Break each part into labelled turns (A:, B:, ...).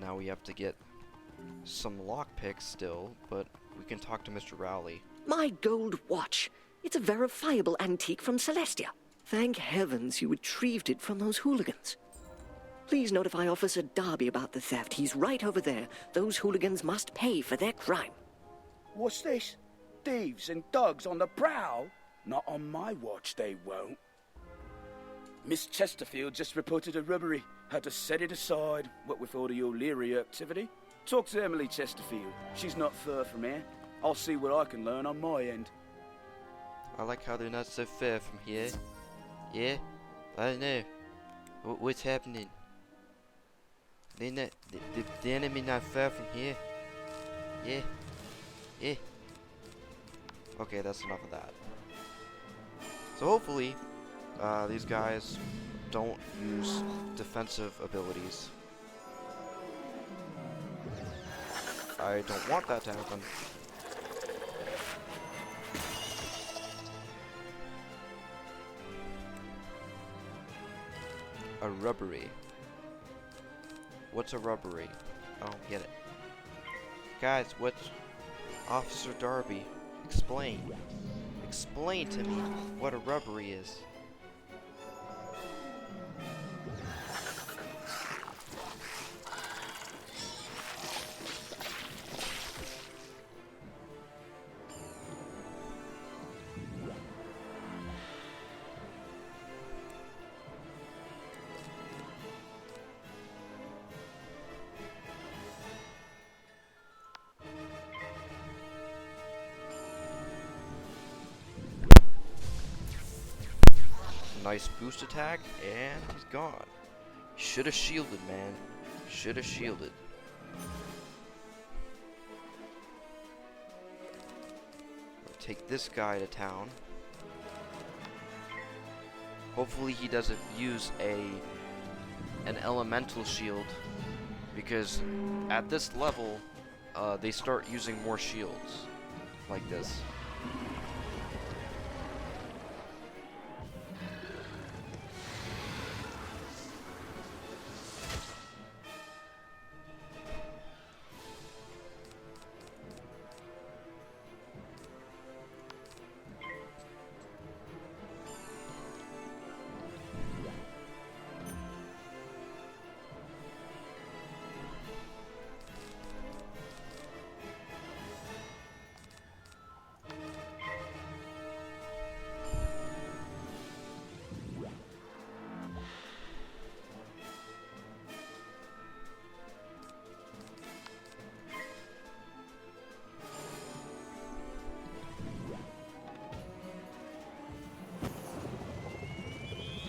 A: Now we have to get some lockpicks still, but we can talk to Mr. Rowley.
B: My gold watch. It's a verifiable antique from Celestia. Thank heavens you retrieved it from those hooligans. Please notify Officer Darby about the theft. He's right over there. Those hooligans must pay for their crime.
C: What's this? Thieves and thugs on the prowl? Not on my watch, they won't. Miss Chesterfield just reported a robbery. Had to set it aside, what with all the O'Leary activity. Talk to Emily Chesterfield. She's not far from here. I'll see what I can learn on my end.
A: I like how they're not so far from here. Yeah? I don't know. What's happening? They're not, the enemy not far from here. Yeah? Yeah? Okay, that's enough of that. So hopefully, these guys don't use defensive abilities. I don't want that to happen. A robbery. What's a robbery? I don't get it. Guys, what's... Officer Darby, explain. Explain to me what a robbery is. Nice boost attack, and he's gone. Should have shielded, man. Should have shielded. Take this guy to town. Hopefully he doesn't use an elemental shield, because at this level, they start using more shields like this.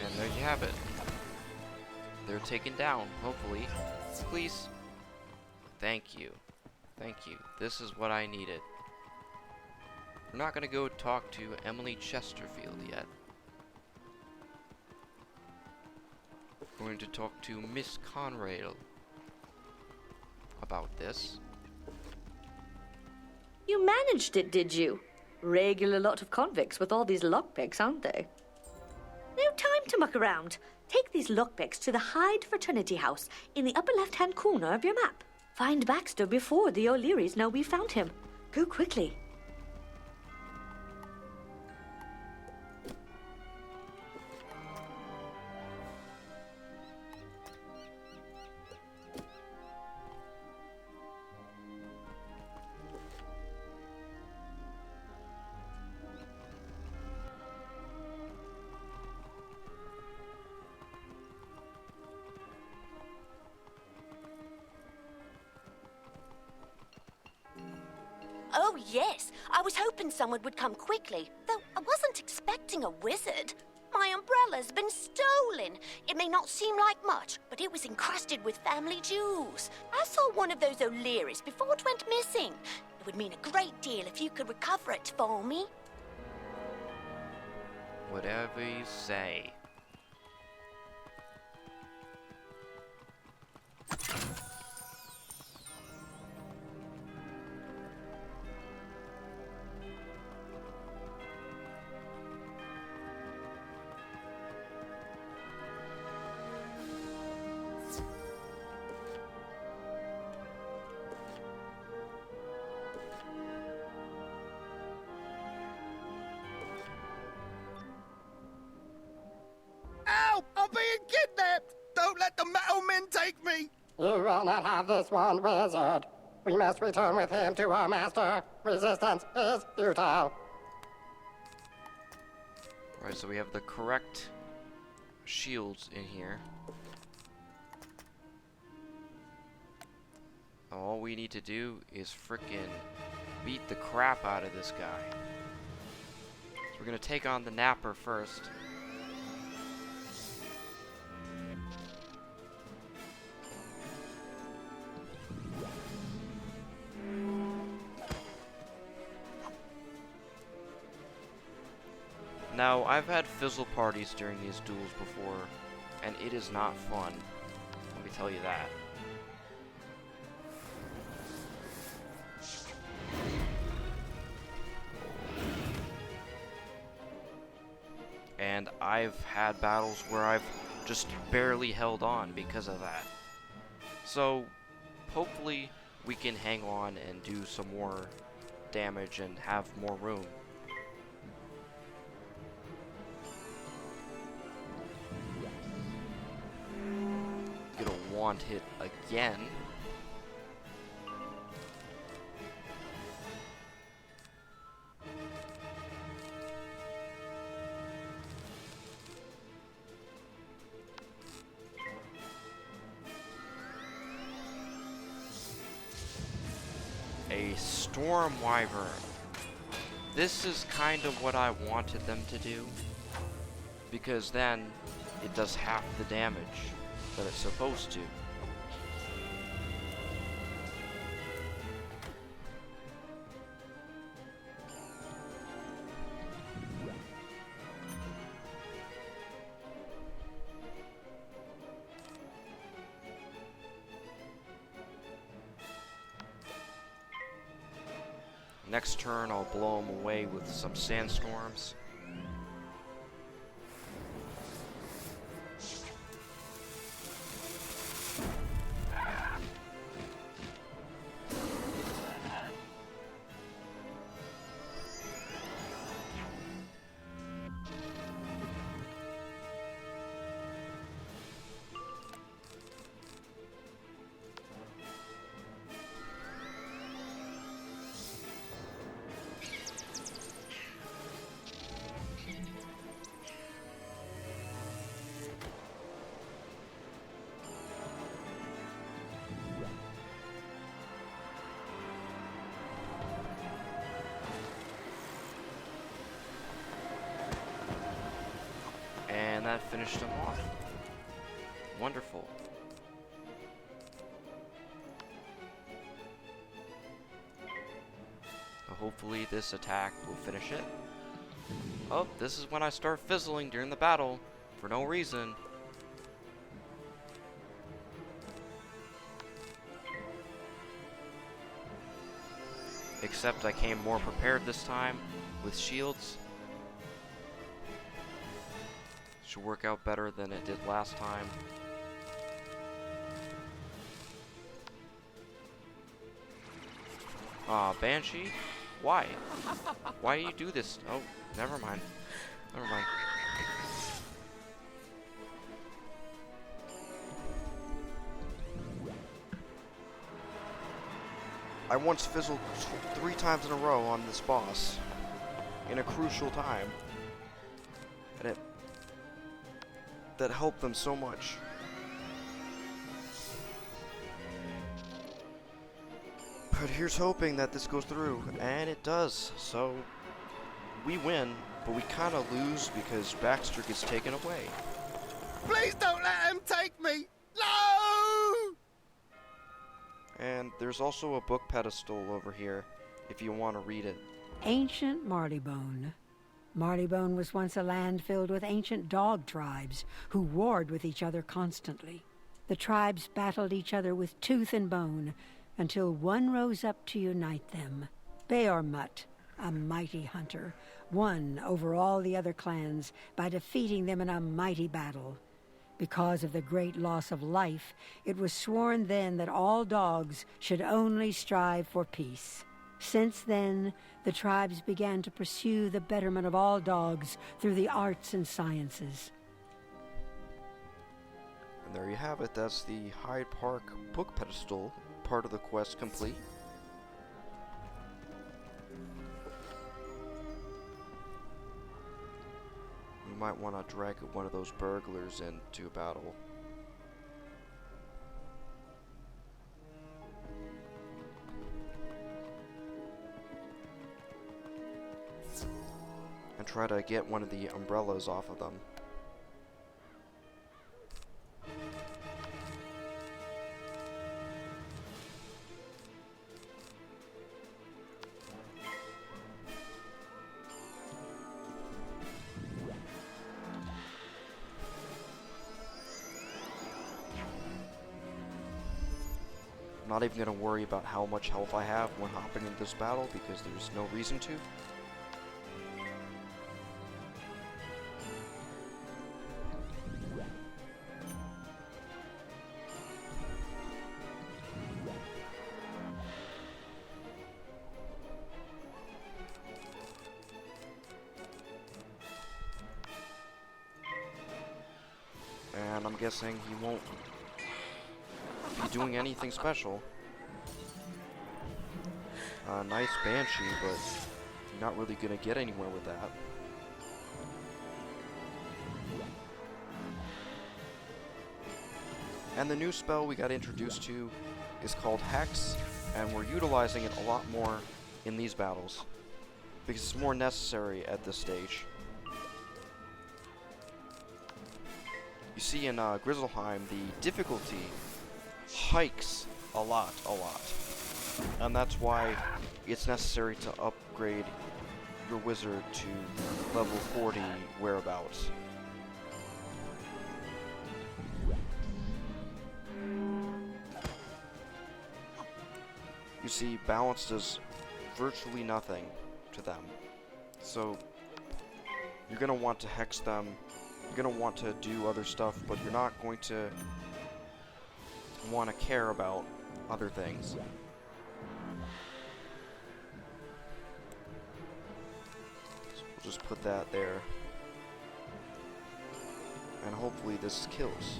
A: And there you have it. They're taken down, hopefully. Please. Thank you. Thank you. This is what I needed. We're not gonna go talk to Emily Chesterfield yet. We're going to talk to Miss Conrail about this.
D: You managed it, did you? Regular lot of convicts with all these lockpicks, aren't they? No time to muck around. Take these lockpicks to the Hyde Fraternity House in the upper left-hand corner of your map. Find Baxter before the O'Learys know we found him. Go quickly.
E: Oh, yes. I was hoping someone would come quickly, though I wasn't expecting a wizard. My umbrella's been stolen. It may not seem like much, but it was encrusted with family jewels. I saw one of those O'Learys before it went missing. It would mean a great deal if you could recover it for me.
A: Whatever you say.
C: don't let the metal men take me!
F: You will not have this one, wizard. We must return with him to our master. Resistance is futile.
A: Alright, so we have the correct shields in here. All we need to do is frickin' beat the crap out of this guy. So we're gonna take on the Napper first. Now, I've had fizzle parties during these duels before, and it is not fun. Let me tell you that. And I've had battles where I've just barely held on because of that. So, hopefully we can hang on and do some more damage and have more room. Get a wand hit again. A storm wyvern. This is kind of what I wanted them to do, because then it does half the damage that it's supposed to. Next turn, I'll blow them away with some sandstorms. And that finished him off. Wonderful. Hopefully this attack will finish it. Oh, this is when I start fizzling during the battle for no reason. Except I came more prepared this time with shields. Should work out better than it did last time. Aw, Banshee? Why? Why do you do this? Oh, never mind. Never mind. I once fizzled 3 times in a row on this boss in a crucial time. And that helped them so much. But here's hoping that this goes through, and it does. So we win, but we kind of lose because Baxter gets taken away.
C: Please don't let him take me! No!
A: And there's also a book pedestal over here if you want to read it.
G: Ancient Marleybone. Marleybone was once a land filled with ancient dog tribes who warred with each other constantly. The tribes battled each other with tooth and bone until one rose up to unite them. Beormut, a mighty hunter, won over all the other clans by defeating them in a mighty battle. Because of the great loss of life, it was sworn then that all dogs should only strive for peace. Since then, the tribes began to pursue the betterment of all dogs through the arts and sciences.
A: And there you have it. That's the Hyde Park book pedestal, part of the quest complete. We might want to drag one of those burglars into battle. And try to get one of the umbrellas off of them. I'm not even going to worry about how much health I have when hopping into this battle because there's no reason to. And I'm guessing he won't be doing anything special. Nice Banshee, but you're not really gonna get anywhere with that. And the new spell we got introduced to is called Hex, and we're utilizing it a lot more in these battles because it's more necessary at this stage. You see in Grizzleheim, the difficulty hikes a lot. And that's why it's necessary to upgrade your wizard to level 40 whereabouts. You see, balance does virtually nothing to them. So, you're going to want to hex them, you're going to want to do other stuff, but you're not going to want to care about other things. So we'll just put that there. And hopefully this kills.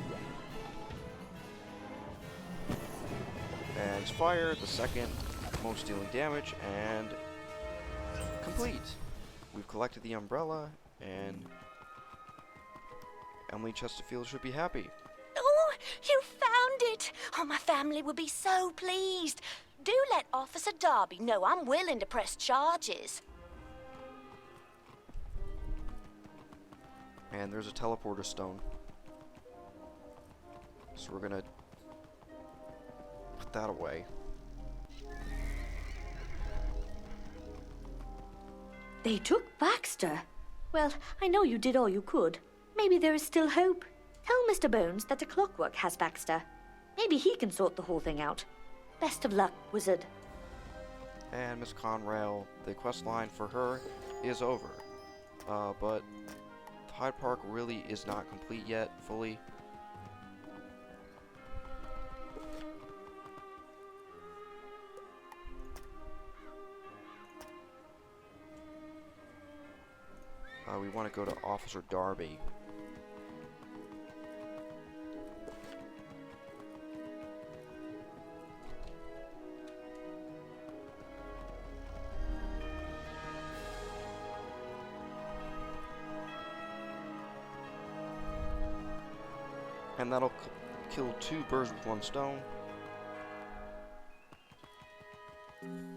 A: And fire, the second most dealing damage, and complete. We've collected the umbrella, and Emily Chesterfield should be happy.
E: Oh, you found it! Oh, my family will be so pleased. Do let Officer Darby know I'm willing to press charges.
A: And there's a teleporter stone. So we're gonna put that away.
D: They took Baxter. Well, I know you did all you could. Maybe there is still hope. Tell Mr. Bones that the clockwork has Baxter. Maybe he can sort the whole thing out. Best of luck, wizard.
A: And Miss Conrail, the quest line for her is over. But Hyde Park really is not complete yet, fully. We want to go to Officer Darby. And that'll kill two birds with one stone.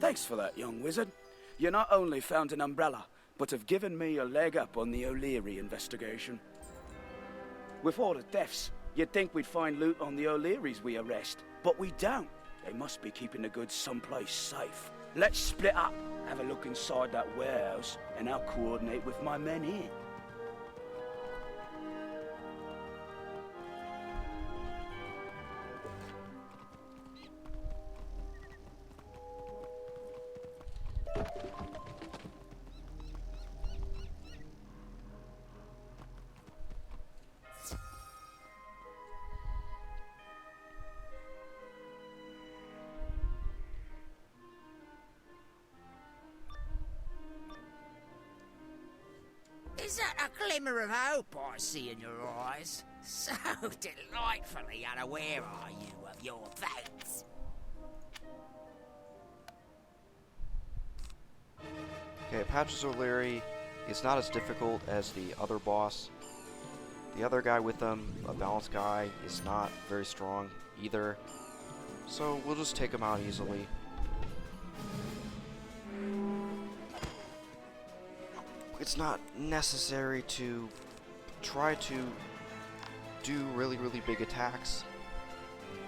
C: Thanks for that, young wizard. You not only found an umbrella, but have given me a leg up on the O'Leary investigation. With all the deaths, you'd think we'd find loot on the O'Learys we arrest, but we don't. They must be keeping the goods someplace safe. Let's split up, have a look inside that warehouse, and I'll coordinate with my men here.
H: Is that a glimmer of hope I see in your eyes? So delightfully unaware are you of your fates.
A: Okay, Patches O'Leary is not as difficult as the other boss. The other guy with them, a balanced guy, is not very strong either. So we'll just take him out easily. It's not necessary to try to do really big attacks.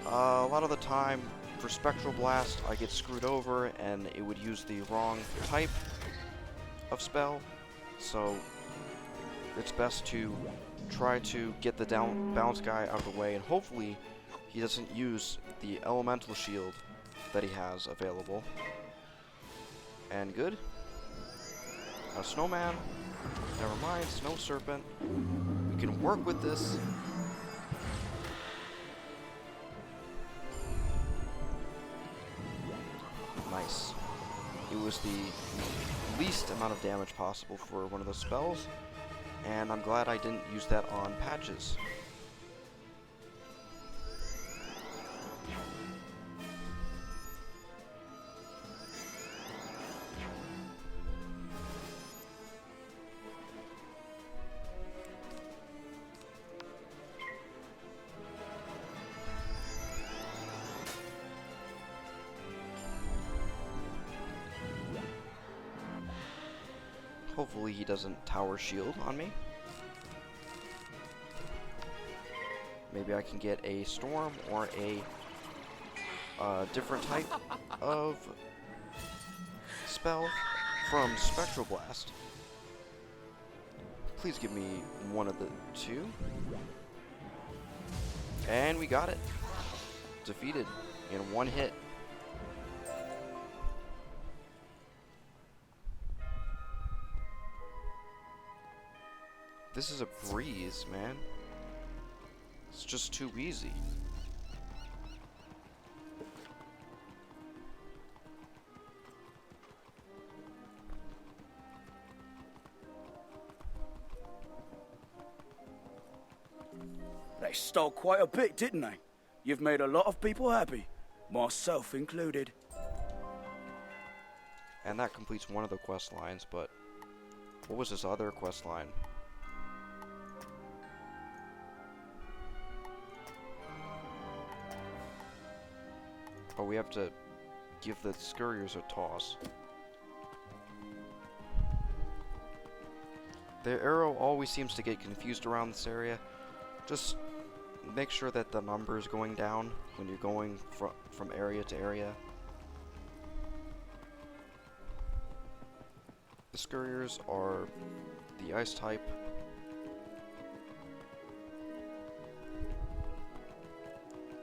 A: A lot of the time, for Spectral Blast, I get screwed over and it would use the wrong type of spell. So it's best to try to get the bounce guy out of the way, and hopefully he doesn't use the elemental shield that he has available. And good. Now Snowman, never mind, Snow Serpent. We can work with this. Nice. It was the least amount of damage possible for one of those spells, and I'm glad I didn't use that on Patches. Hopefully he doesn't tower shield on me. Maybe I can get a storm or a different type of spell from Spectral Blast. Please give me one of the two. And we got it. Defeated in one hit. This is a breeze, man. It's just too easy.
C: They stole quite a bit, didn't they? You've made a lot of people happy, myself included.
A: And that completes one of the quest lines, but what was this other quest line? Oh, we have to give the Scurriers a toss. The arrow always seems to get confused around this area. Just make sure that the number is going down when you're going from area to area. The Scurriers are the ice type.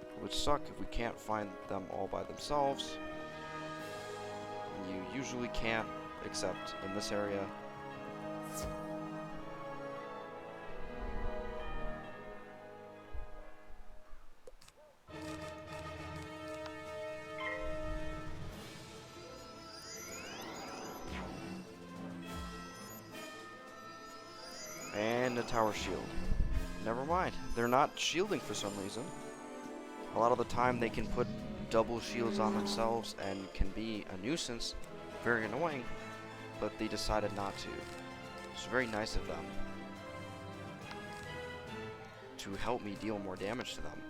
A: It would suck if we can't find them all by themselves. And you usually can't, except in this area. And a tower shield. Never mind, they're not shielding for some reason. A lot of the time they can put double shields on themselves and can be a nuisance, very annoying, but they decided not to. It's very nice of them to help me deal more damage to them.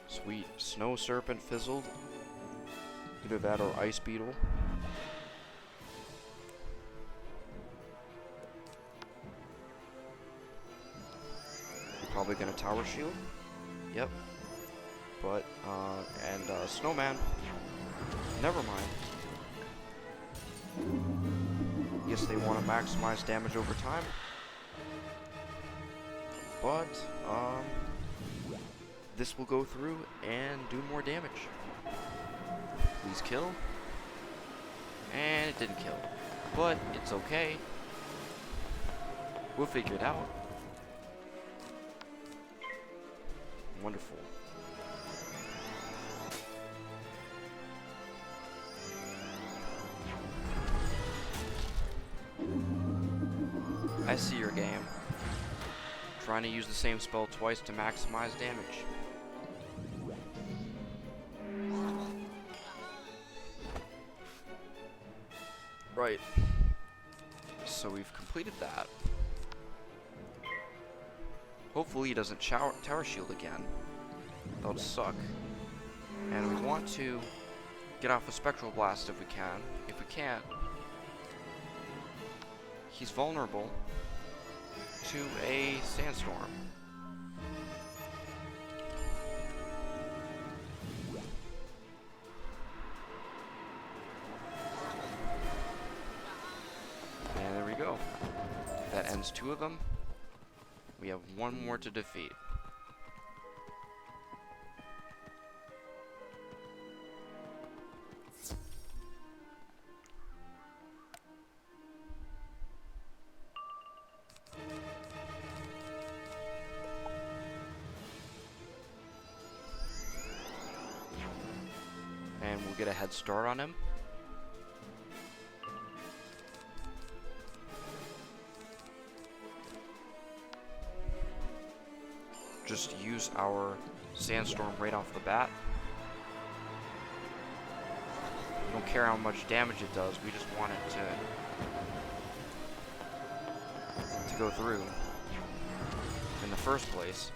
A: Sweet. Snow Serpent fizzled. Either that or Ice Beetle. Probably gonna tower shield. Yep. But, Snowman. Never mind. Guess they want to maximize damage over time. But, this will go through and do more damage. Please kill. And it didn't kill. But, it's okay. We'll figure it out. Wonderful. I see your game. Trying to use the same spell twice to maximize damage. Right. So we've completed that. Hopefully he doesn't tower shield again. That would suck. And we want to get off a Spectral Blast if we can. If we can't, he's vulnerable to a Sandstorm. And there we go. That ends 2 of them. We have 1 more to defeat. And we'll get a head start on him. Just use our Sandstorm right off the bat. We don't care how much damage it does, we just want it to go through in the first place.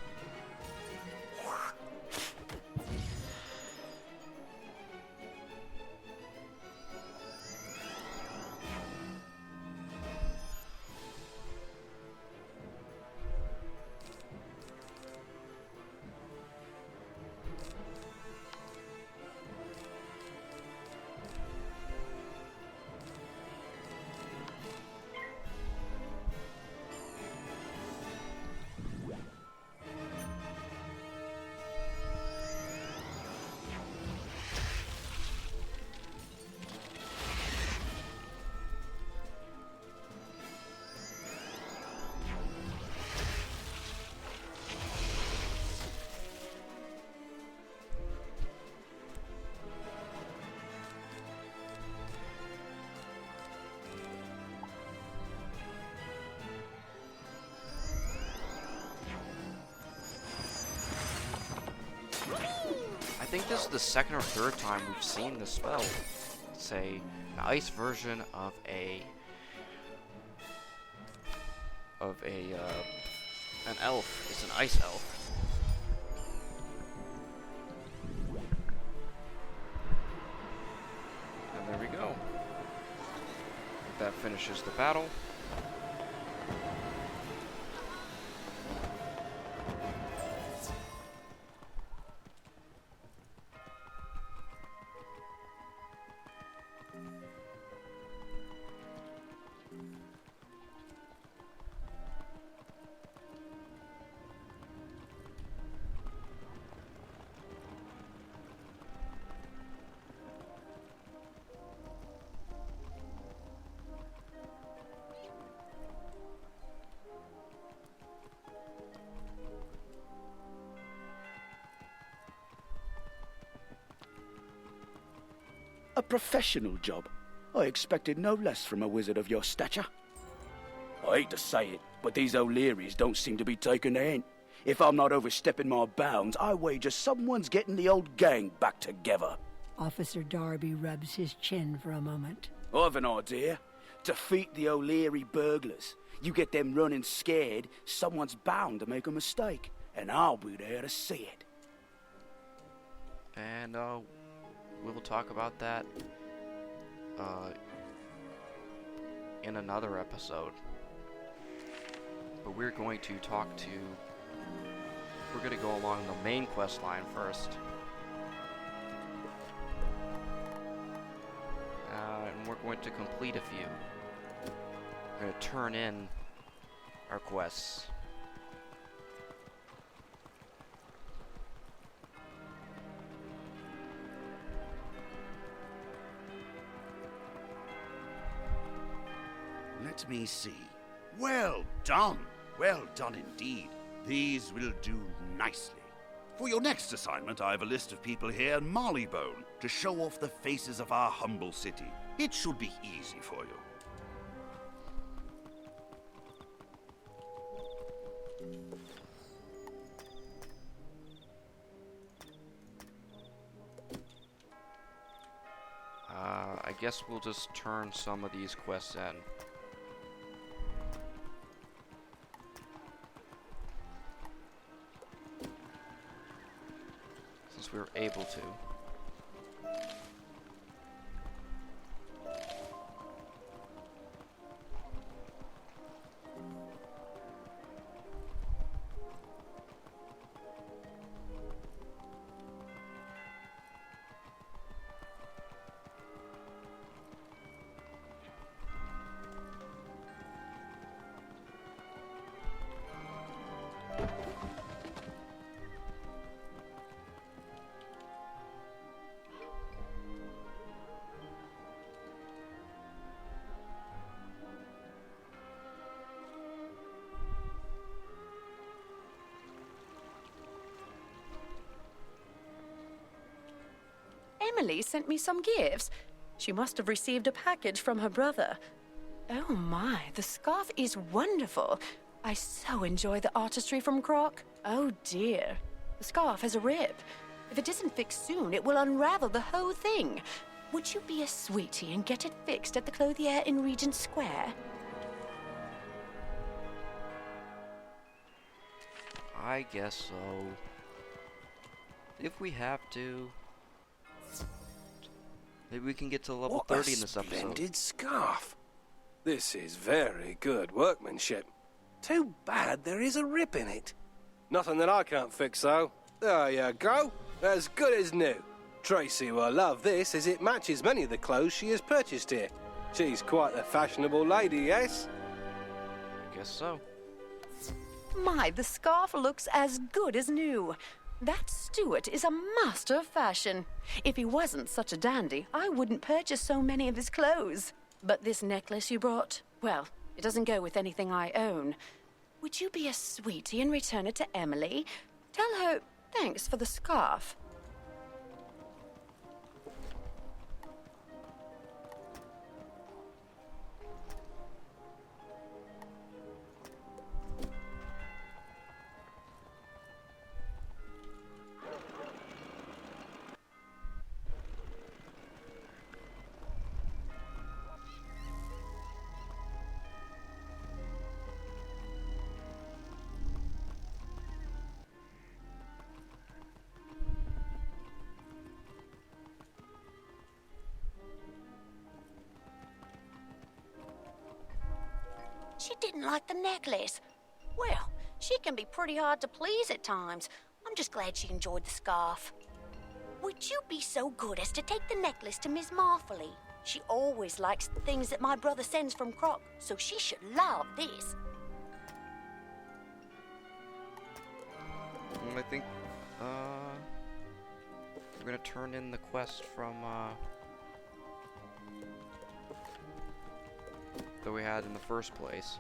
A: I think this is the 2nd or 3rd time we've seen this spell. It's an ice version of an elf. It's an ice elf. And there we go. That finishes the battle.
C: A professional job. I expected no less from a wizard of your stature. I hate to say it, but these O'Learys don't seem to be taking the hint. If I'm not overstepping my bounds, I wager someone's getting the old gang back together.
G: Officer Darby rubs his chin for a moment.
C: I've an idea. Defeat the O'Leary burglars. You get them running scared, someone's bound to make a mistake. And I'll be there to see it.
A: And, we'll talk about that in another episode. But we're going to we're going to go along the main quest line first. And we're going to complete a few. We're going to turn in our quests.
I: Let me see. Well done. Well done indeed. These will do nicely. For your next assignment, I have a list of people here in Marleybone to show off the faces of our humble city. It should be easy for you.
A: I guess we'll just turn some of these quests in. Since we were able to.
J: Emily sent me some gifts. She must have received a package from her brother. Oh my, the scarf is wonderful. I so enjoy the artistry from Croc. Oh dear, the scarf has a rip. If it isn't fixed soon, it will unravel the whole thing. Would you be a sweetie and get it fixed at the clothier in Regent Square?
A: I guess so. If we have to. Maybe we can get to level 30 in this episode.
K: Splendid scarf. This is very good workmanship. Too bad there is a rip in it. Nothing that I can't fix, though. There you go. As good as new. Tracy will love this, as it matches many of the clothes she has purchased here. She's quite a fashionable lady, yes?
A: I guess so.
J: My, the scarf looks as good as new. That Stuart is a master of fashion. If he wasn't such a dandy, I wouldn't purchase so many of his clothes. But this necklace you brought, well, it doesn't go with anything I own. Would you be a sweetie and return it to Emily? Tell her thanks for the scarf.
E: She didn't like the necklace. Well, she can be pretty hard to please at times. I'm just glad she enjoyed the scarf. Would you be so good as to take the necklace to Miss Marfoley? She always likes the things that my brother sends from Croc, so she should love this.
A: I think, we're gonna turn in the quest from, that we had in the first place.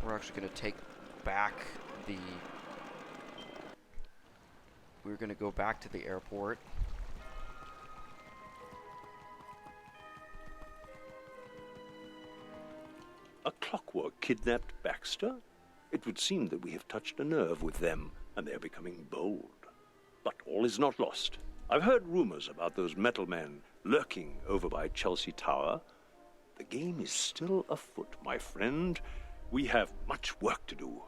A: We're actually gonna take back the... We're gonna go back to the airport.
L: A clockwork kidnapped Baxter? It would seem that we have touched a nerve with them, and they are becoming bold. But all is not lost. I've heard rumors about those metal men lurking over by Chelsea Tower. The game is still afoot, my friend. We have much work to do.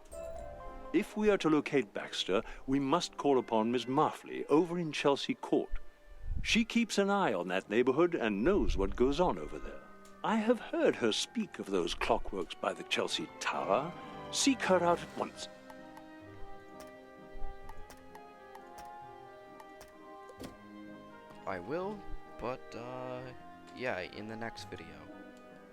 L: If we are to locate Baxter, we must call upon Miss Marfoley over in Chelsea Court. She keeps an eye on that neighborhood and knows what goes on over there. I have heard her speak of those clockworks by the Chelsea Tower. Seek her out at once.
A: I will, but, yeah, in the next video.